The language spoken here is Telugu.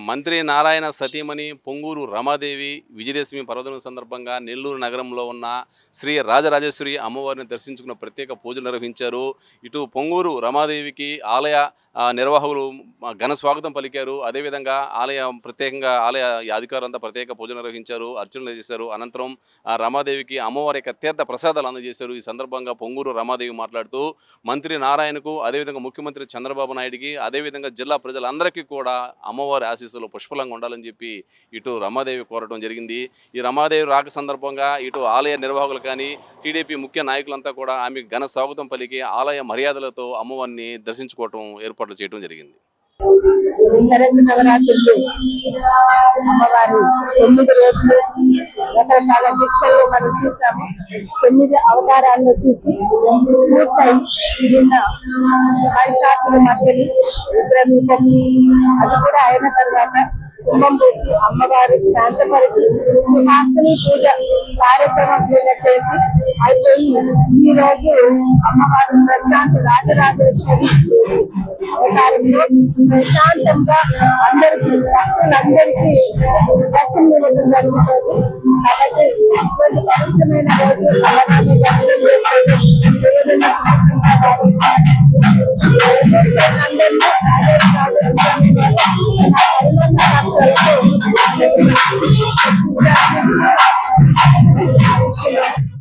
మంత్రి నారాయణ సతీమణి పొంగూరు రమాదేవి విజయదశమి పర్వదినం సందర్భంగా నెల్లూరు నగరంలో ఉన్న శ్రీ రాజరాజేశ్వరి అమ్మవారిని దర్శించుకున్న ప్రత్యేక పూజలు నిర్వహించారు. ఇటు పొంగూరు రమాదేవికి ఆలయ నిర్వాహకులు ఘన స్వాగతం పలికారు. అదేవిధంగా ప్రత్యేకంగా ఆలయ అధికారులంతా ప్రత్యేక పూజలు నిర్వహించారు, అర్చనలు చేశారు. అనంతరం రమాదేవికి అమ్మవారి యొక్క తీర్థ ప్రసాదాలు అందజేశారు. ఈ సందర్భంగా పొంగూరు రమాదేవి మాట్లాడుతూ మంత్రి నారాయణకు, అదేవిధంగా ముఖ్యమంత్రి చంద్రబాబు నాయుడికి, అదేవిధంగా జిల్లా ప్రజలందరికీ కూడా అమ్మవారి ఆశీస్సులు పుష్కలంగా ఉండాలని చెప్పి ఇటు రమాదేవి కోరడం జరిగింది. ఈ రమాదేవి రాక సందర్భంగా ఇటు ఆలయ నిర్వాహకులు కానీ, టీడీపీ ముఖ్య నాయకులంతా కూడా ఆమెకు ఘన స్వాగతం పలికి ఆలయ మర్యాదలతో అమ్మవారిని దర్శించుకోవడం ఏర్పాట్లు చేయడం జరిగింది. శరద్ నవరాత్రులు అమ్మవారి 9 రోజులు రకరకాల దీక్షలు మనం చూసాము. 9 అవతారాల్లో చూసి పూర్తయి నిన్న మహిషాసుర మర్దిని రుద్రరూపం అది కూడా అయిన తర్వాత కుంభం పూసి అమ్మవారు శాంతపరిచి సుహాసిని పూజ కార్యక్రమం చేసి అయిపోయి ఈ రోజు అమ్మవారు ప్రశాంత్ రాజరాజేశ్వరి అవతారంలో ప్రశాంతంగా అందరికీ భక్తులందరికీ దర్శనం ఇవ్వడం జరుగుతుంది. కాబట్టి ఇటువంటి పవిత్రమైన రోజు అమ్మవారిని దర్శనం చేసుకోవడం భావిస్తాను.